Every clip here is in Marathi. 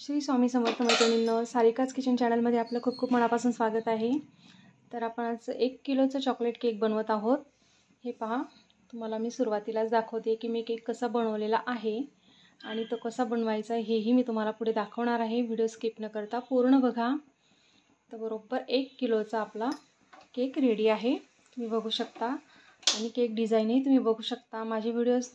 श्री स्वामी समर्थ मैत्रिणींनो, सारिकाच किचन चॅनलमध्ये आपलं खूप खूप मनापासून स्वागत आहे। तर आपण आज 1 किलोचा चॉकलेट केक बनवत आहोत। हे पहा, तुम्हाला मी सुरुवातीलाच दाखवते की मी केक कसा बनवलेला आहे आणि तो कसा बनवायचा हेही मी तुम्हाला पुढे दाखवणार आहे। व्हिडिओ स्किप न करता पूर्ण बघा। तर बरोबर 1 किलोचा आपला केक रेडी आहे, तुम्ही बघू शकता। आणि केक डिझाईनही तुम्ही बघू शकता। माझे व्हिडिओज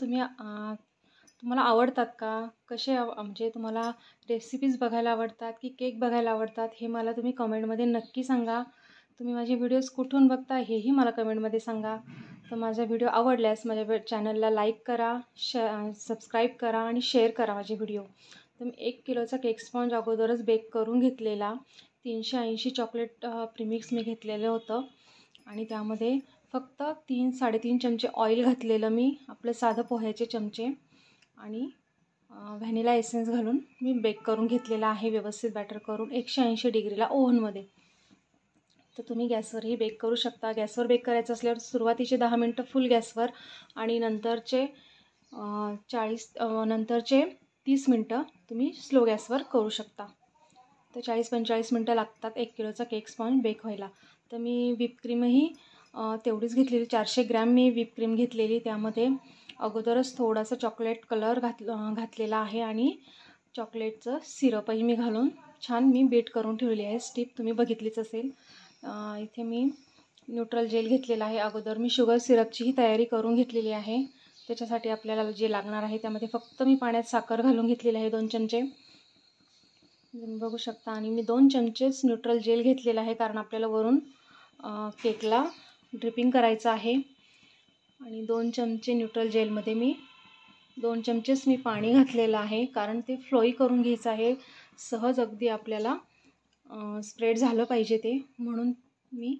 तुम्हाला आवडतात का? कसे म्हणजे तुम्हाला रेसिपीज बघायला आवडतात की केक बघायला आवडतात हे मला तुम्ही कमेंटमध्ये नक्की सांगा। तुम्ही माझे व्हिडिओज कुठून बघता हेही मला कमेंटमध्ये सांगा। तर माझा व्हिडिओ आवडल्यास माझ्या चॅनलला लाईक करा, सबस्क्राईब करा आणि शेअर करा माझे व्हिडिओ। तर मी 1 किलोचा केक स्पॉन्ज अगोदरच बेक करून घेतलेला। 380 चॉकलेट प्रीमिक्स मी घेतलेलं होतं आणि त्यामध्ये फक्त 3-3.5 चमचे ऑइल घातलेलं मी, आपलं साधं पोह्याचे चमचे आणि व्हॅनिला एसेन्स घालून मी बेक करून घेतलेला आहे व्यवस्थित बॅटर करून 180 डिग्रीला ओव्हनमध्ये। तर तुम्ही गॅसवरही बेक करू शकता। गॅसवर बेक करायचं असल्यावर सुरुवातीचे 10 मिनटं फुल गॅसवर आणि नंतरचे 30 मिनटं तुम्ही स्लो गॅसवर करू शकता। तर 40-45 मिनटं लागतात 1 किलोचा केक स्पॉन्ज बेक व्हायला। तर मी व्हिपक्रीमही तेवढीच घेतलेली, 400 ग्रॅम मी व्हिपक्रीम घेतलेली। त्यामध्ये अगोदरच थोडासा चॉकलेट कलर घातलेला आहे आणि चॉकलेटचं सिरपही मी घालून छान मी बीट करून ठेवली आहे। स्टिप तुम्ही बघितलीच असेल। इथे मी न्यूट्रल जेल घेतलेला आहे। अगोदर मी शुगर सिरपचीही तयारी करून घेतलेली आहे। त्याच्यासाठी आपल्याला जे लागणार आहे त्यामध्ये फक्त मी पाण्यात साखर घालून घेतलेली आहे 2 चमचे, तुम्ही बघू शकता। आणि मी 2 चमचेच न्यूट्रल जेल घेतलेला आहे कारण आपल्याला वरून केकला ड्रिपिंग करायचं आहे। आणि 2 चमचे न्यूट्रल जेलमध्ये मी 2 चमचेच मी पाणी घातलेलं आहे कारण ते फ्लोई करून घ्यायचं आहे। सहज अगदी आपल्याला स्प्रेड झालं पाहिजे ते, म्हणून मी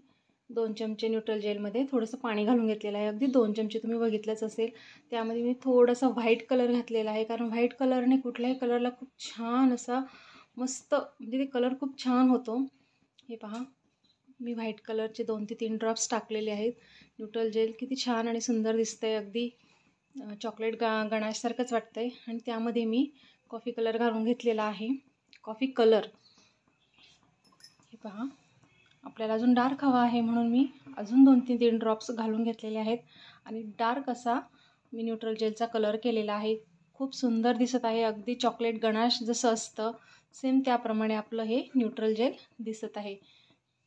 2 चमचे न्यूट्रल जेलमध्ये थोडंसं पाणी घालून घेतलेलं आहे। अगदी 2 चमचे तुम्ही बघितलंच असेल। त्यामध्ये मी थोडासा व्हाईट कलर घातलेला आहे कारण व्हाईट कलरने कुठल्याही कलरला खूप छान असा मस्त म्हणजे ते कलर खूप छान होतो। हे पहा, मी व्हाईट कलरचे 2 ते 3 ड्रॉप्स टाकलेले आहेत। न्यूट्रल जेल किती छान आणि सुंदर दिसतंय, अगदी चॉकलेट गणाशसारखंच वाटतंय। आणि त्यामध्ये मी कॉफी कलर घालून घेतलेला आहे, कॉफी कलर। हे पहा, आपल्याला अजून डार्क हवा आहे म्हणून मी अजून 2 ते 3 ड्रॉप्स घालून घेतलेले आहेत। आणि डार्क असा मी न्यूट्रल जेलचा कलर केलेला आहे, खूप सुंदर दिसत आहे। अगदी चॉकलेट गणाश जसं असतं सेम त्याप्रमाणे आपलं हे न्यूट्रल जेल दिसत आहे।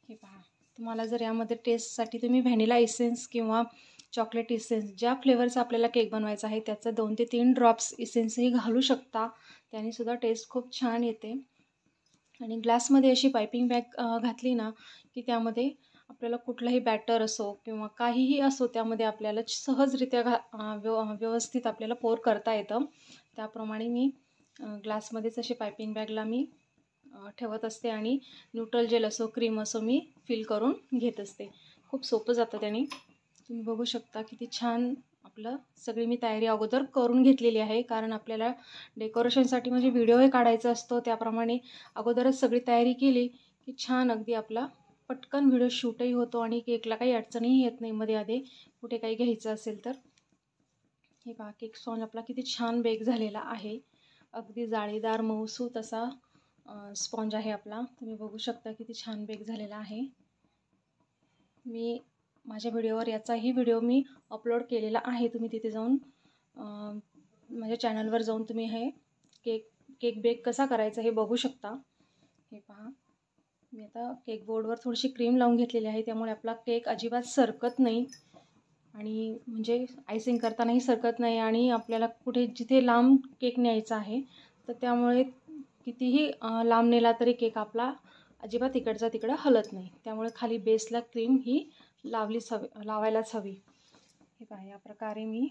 हे पहा, तुम्हाला जर यामध्ये टेस्टसाठी तुम्ही व्हॅनिला इसेन्स किंवा चॉकलेट इसेन्स ज्या फ्लेवरचा आपल्याला केक बनवायचा आहे त्याचं 2 ते 3 ड्रॉप्स इसेन्सही घालू शकता, त्यानेसुद्धा टेस्ट खूप छान येते। आणि ग्लासमध्ये अशी पायपिंग बॅग घातली ना की त्यामध्ये आपल्याला कुठलंही बॅटर असो किंवा काहीही असो त्यामध्ये आपल्याला सहजरित्या व्यवस्थित आपल्याला पोर करता येतं। त्याप्रमाणे मी ग्लासमध्येच अशी पायपिंग बॅगला मी ठेवत असते आणि न्यूट्रल जेल असो क्रीम असो मी फिल करून घेत असते। खूप सोपं जातं त्याने। तुम्ही बघू शकता किती छान आपलं सगळी मी तयारी अगोदर करून घेतलेली आहे कारण आपल्याला डेकोरेशनसाठी म्हणजे व्हिडिओही काढायचा असतो, त्याप्रमाणे अगोदरच सगळी तयारी केली की छान अगदी आपला पटकन व्हिडिओ शूटही होतो आणि केकला काही अडचणही येत नाही मध्ये आधे कुठे काही घ्यायचं असेल तर। हे पहा, केक स्पॉन्ज आपला किती छान बेक झालेला आहे, अगदी जाळीदार मऊसूत असा स्पॉन्ज आहे आपला। तुम्ही बघू शकता किती छान बेक झालेला आहे। मी माझ्या व्हिडिओवर याचाही व्हिडिओ मी अपलोड केलेला आहे, तुम्ही तिथे जाऊन माझ्या चॅनलवर जाऊन तुम्ही हे केक बेक कसा करायचा हे बघू शकता। हे पहा, मी आता केक बोर्डवर थोडीशी क्रीम लावून घेतलेली आहे त्यामुळे आपला केक अजिबात सरकत नाही आणि म्हणजे आयसिंग करतानाही सरकत नाही। आणि आपल्याला कुठे जिथे लांब केक न्यायचा आहे तर त्यामुळे कितीही लांब नेला तरी केक आपला अजिबात इकडचा तिकडं हलत नाही, त्यामुळे खाली बेसला क्रीम ही लावायलाच हवी। हे पहा, या प्रकारे मी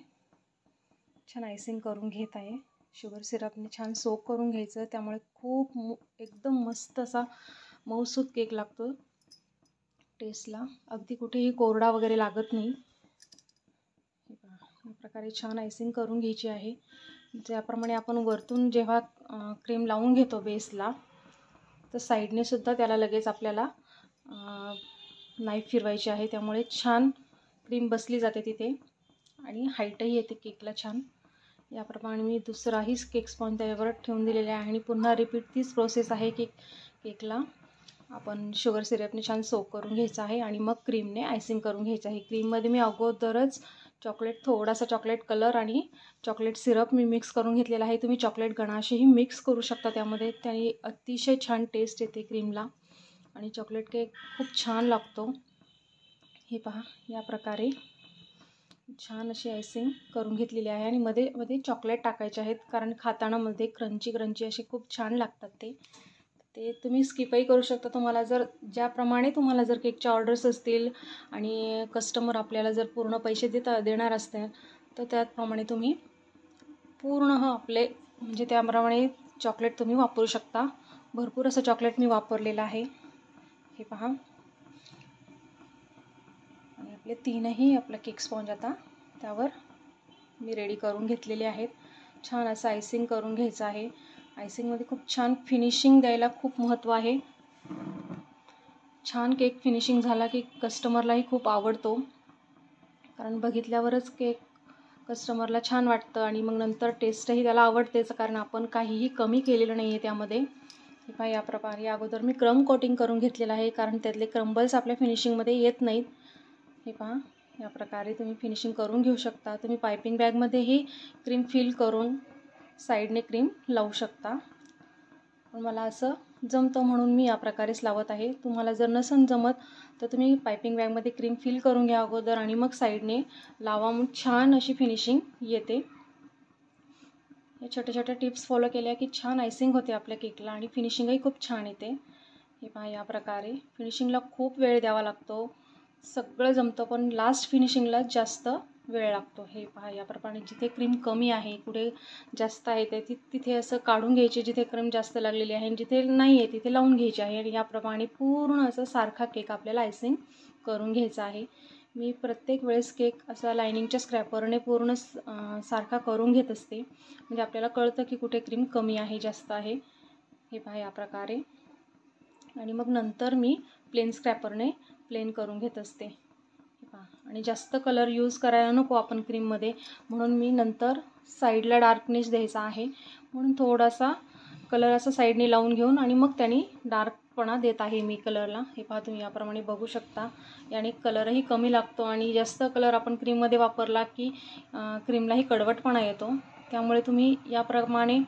छान आयसिंग करून घेत आहे। शुगर सिरपने छान सोक करून घ्यायचं, त्यामुळे खूप एकदम मस्त असा मऊसूत केक लागतो टेस्टला, अगदी कुठेही कोरडा वगैरे लागत नाही। हे पहा, या प्रकारे छान आयसिंग करून घ्यायची आहे। ज्याप्रमाणे आपण वरतून जेव्हा क्रीम लावून घेतो बेसला तर साईडने सुद्धा त्याला लगेच आपल्याला नाईफ फिरवायची आहे, त्यामुळे छान क्रीम बसली जाते तिथे आणि हाईटही येते केकला छान। याप्रमाणे मी दुसराही केक स्पॉन्ज त्याच्यावर ठेवून दिलेला आहे आणि पुन्हा रिपीट तीच प्रोसेस आहे की केकला आपण शुगर सिरपने छान सोक करून घ्यायचं आहे आणि मग क्रीमने आयसिंग करून घ्यायचं आहे. क्रीममध्ये मी अगोदरच थोडासा चॉकलेट कलर आणि चॉकलेट सिरप मी मिक्स करून घेतलेला आहे. तुम्ही चॉकलेट गणाशेही मिक्स करू शकता त्यामध्ये, त्याने अतिशय छान टेस्ट येते क्रीमला आणि चॉकलेट केक खूप छान लागतो. हे पहा, या प्रकारे छान अशी आयसिंग करून घेतलेली आहे आणि मध्ये मध्ये चॉकलेट टाकायचे आहेत, कारण खाताना मध्ये क्रंची असे खूप छान लागतात. ते तुम्ही स्किपही करू शकता. तुम्हाला ज्याप्रमाणे तुम्हाला जर केकच्या ऑर्डर्स असतील आणि कस्टमर आपल्याला जर पूर्ण पैसे देणार असतील तर त्याप्रमाणे तुम्ही पूर्ण आपले म्हणजे त्याप्रमाणे चॉकलेट तुम्ही वापरू शकता. भरपूर असं चॉकलेट मी वापरलेलं आहे. हे पहा, आणि आपले तीनही आपला केक स्पॉन्ज आता त्यावर मी रेडी करून घेतलेले आहेत. छान असं आयसिंग करून घ्यायचं आहे. आयसिंगमध्ये खूप छान फिनिशिंग द्यायला खूप महत्त्व आहे. छान केक फिनिशिंग झाला की कस्टमरलाही खूप आवडतो, कारण बघितल्यावरच केक कस्टमरला छान वाटतं आणि मग नंतर टेस्टही त्याला आवडतेच, कारण आपण काहीही कमी केलेलं नाही आहे त्यामध्ये. हे पहा, या प्रकारे अगोदर मी क्रम कोटिंग करून घेतलेलं आहे, कारण त्यातले क्रम्बल्स आपल्या फिनिशिंगमध्ये येत नाहीत. हे पहा, या प्रकारे तुम्ही फिनिशिंग करून घेऊ शकता. तुम्ही पायपिंग बॅगमध्येही क्रीम फिल करून साईडने क्रीम लावू शकता, पण मला असं जमतं म्हणून मी या प्रकारेच लावत आहे. तुम्हाला जर नसेल जमत तर तुम्ही पायपिंग बॅगमध्ये क्रीम फिल करून घ्या अगोदर आणि मग साईडने लावा, मग छान अशी फिनिशिंग येते. या छोट्या छोट्या टिप्स फॉलो केल्या की छान आयसिंग होते आपल्या केकला आणि फिनिशिंगही खूप छान येते. हे पहा, या प्रकारे फिनिशिंगला खूप वेळ द्यावा लागतो. सगळं जमतं पण लास्ट फिनिशिंगला जास्त वेळ लागतो. हे पहा, याप्रमाणे जिथे क्रीम कमी आहे, कुठे जास्त आहे ते तिथे असं काढून घ्यायचे, जिथे क्रीम जास्त लागलेली आहे आणि जिथे नाही आहे तिथे लावून घ्यायची आहे आणि याप्रमाणे पूर्ण असं सारखा केक आपल्याला आयसिंग करून घ्यायचा आहे. मी प्रत्येक वेळेस केक असा लायनिंगच्या स्क्रॅपरने पूर्ण सारखा करून घेत असते, म्हणजे आपल्याला कळतं की कुठे क्रीम कमी आहे जास्त आहे. हे पहा, या प्रकारे आणि मग नंतर मी प्लेन स्क्रॅपरने प्लेन करून घेत असते. आणि जास्त कलर यूज करायला नको आपण क्रीममध्ये, म्हणून मी नंतर साईडला डार्कनेस द्यायचा आहे म्हणून थोडासा कलर असा साईडने लावून घेऊन आणि मग त्याने डार्कपणा देत आहे मी कलरला. हे पहा, तुम्ही याप्रमाणे बघू शकता. याने कलरही कमी लागतो आणि जास्त कलर आपण क्रीममध्ये वापरला की क्रीमलाही कडवटपणा येतो. त्यामुळे तुम्ही याप्रमाणे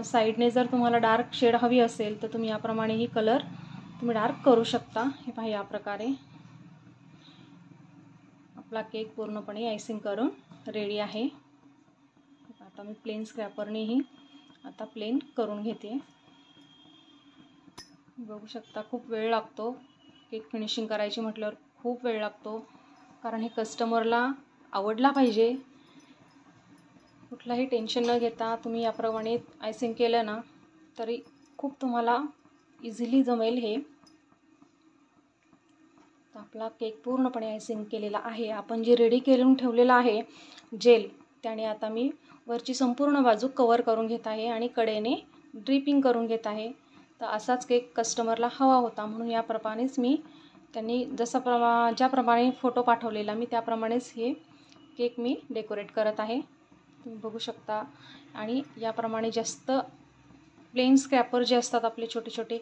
साईडने जर तुम्हाला डार्क शेड हवी असेल तर तुम्ही याप्रमाणेही कलर तुम्ही डार्क करू शकता. हे पहा, या प्रकारे आपला केक पूर्णपणे आयसिंग करून रेडी आहे. आता मी प्लेन स्क्रॅपरनेही आता प्लेन करून घेते. बघू शकता, खूप वेळ लागतो केक फिनिशिंग करायची म्हटल्यावर, खूप वेळ लागतो, कारण हे कस्टमरला आवडला पाहिजे. कुठलाही टेन्शन न घेता तुम्ही याप्रमाणे आयसिंग केलं ना तरी खूप तुम्हाला इझिली जमेल. हे आपला केक पूर्णपणे आयसिंग केलेला आहे. आपण जे रेडी करून ठेवलेलं आहे जेल, त्याने आता मी वरची संपूर्ण बाजू कवर करून घेत आहे आणि कडेने ड्रिपिंग करून घेत आहे. तर असाच केक कस्टमरला हवा होता, म्हणून याप्रमाणेच मी त्यांनी ज्याप्रमाणे फोटो पाठवलेला मी त्याप्रमाणेच हे केक मी डेकोरेट करत आहे. तुम्ही बघू शकता. आणि याप्रमाणे जास्त प्लेन स्क्रॅपर जे असतात आपले छोटे छोटे,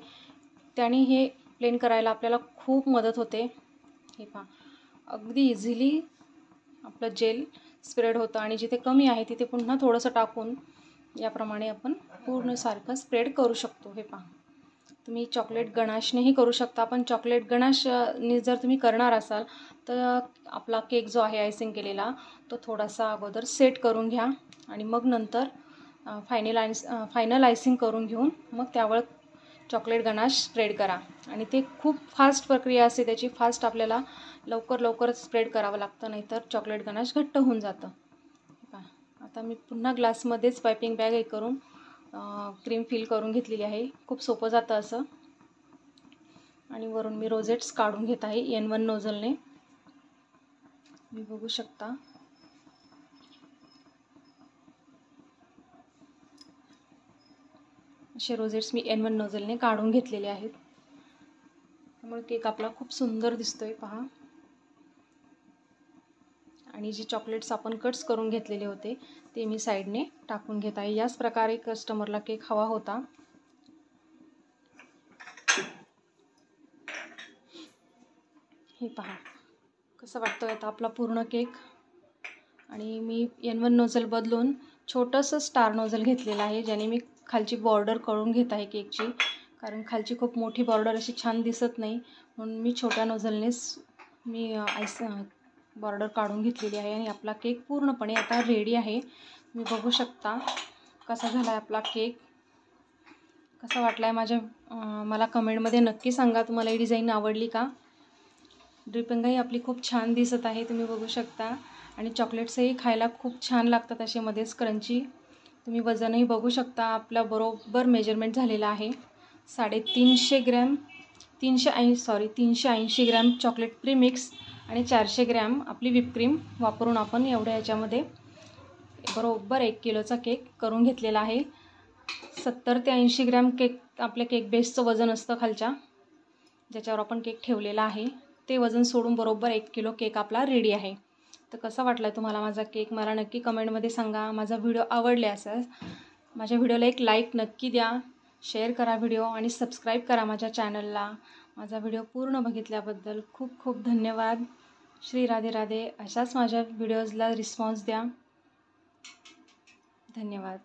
त्याने हे प्लेन करायला आपल्याला खूप मदत होते. हे पहा, अगदी इझिली आपलं जेल स्प्रेड होतं आणि जिथे कमी आहे तिथे पुन्हा थोडंसं टाकून याप्रमाणे आपण पूर्ण सारखं स्प्रेड करू शकतो. हे पहा, तुम्ही चॉकलेट गणाशनेही करू शकता, पण चॉकलेट गणाशने जर तुम्ही करणार असाल तर आपला केक जो आहे आयसिंग केलेला तो थोडासा अगोदर सेट करून घ्या आणि मग नंतर फायनल आयसिंग करून घेऊन मग त्यावर चॉकलेट गणाश स्प्रेड करा. आणि ते खूप फास्ट प्रक्रिया असते त्याची, फास्ट आपल्याला लवकर स्प्रेड करावं लागतं, नाहीतर चॉकलेट गणाश घट्ट होऊन जातं. आता मी पुन्हा ग्लासमध्येच पायपिंग बॅग हे करून क्रीम फिल करून घेतलेली आहे. खूप सोपं जातं असं. आणि वरून मी रोजेट्स काढून घेत आहे N1 नोझलने. मी बघू शकता. असे रोजेट्स मी N1 नोझलने काढून घेतलेले आहेत, त्यामुळे केक आपला खूप सुंदर दिसतोय. पहा, आणि जे चॉकलेट्स आपण कट्स करून घेतलेले होते ते मी साईडने टाकून घेत आहे. याच प्रकारे कस्टमरला केक हवा होता. हे पहा कसं वाटतोय आता आपला पूर्ण केक. आणि मी N1 नोझल बदलून छोटंसं स्टार नोझल घेतलेलं आहे, ज्याने मी खालची बॉर्डर करून घेत आहे केकची. कारण खालची खूप मोठी बॉर्डर अशी छान दिसत नाही, म्हणून मी छोट्या नोझलनेच मी बॉर्डर काढून घेतलेली आहे. आणि आपला केक पूर्णपणे आता रेडी आहे. मी बघू शकता कसा झाला आहे आपला केक. कसा वाटला आहे मला कमेंटमध्ये नक्की सांगा. तुम्हाला ही डिझाईन आवडली का? ड्रिपिंगही आपली खूप छान दिसत आहे, तुम्ही बघू शकता. आणि चॉकलेट्सही खायला खूप छान लागतात असे मध्येच क्रंची. तुम्ही वजनही बघू शकता. आपला बरोबर मेजरमेंट झालेलं आहे. 350 ग्रॅम 380 ग्रॅम चॉकलेट प्रीमिक्स आणि 400 ग्रॅम आपली व्हिपक्रीम वापरून आपण एवढ्या ह्याच्यामध्ये बरोबर 1 किलोचा केक करून घेतलेला आहे. 70 ते 80 ग्रॅम केक आपल्या केक बेसचं वजन असतं खालच्या, ज्याच्यावर आपण केक ठेवलेला आहे. ते वजन सोडून बरोबर 1 किलो केक आपला रेडी आहे. तर कसा वाटला तुम्हाला माझा केक मला नक्की कमेंटमध्ये सांगा. माझा व्हिडिओ आवडले असेल माझ्या व्हिडिओला एक लाईक नक्की द्या, शेअर करा व्हिडिओ आणि सबस्क्राईब करा माझ्या चॅनलला. माझा व्हिडिओ पूर्ण बघितल्याबद्दल खूप खूप धन्यवाद. श्री राधे राधे. अशाच माझ्या व्हिडिओजला रिस्पॉन्स द्या. धन्यवाद.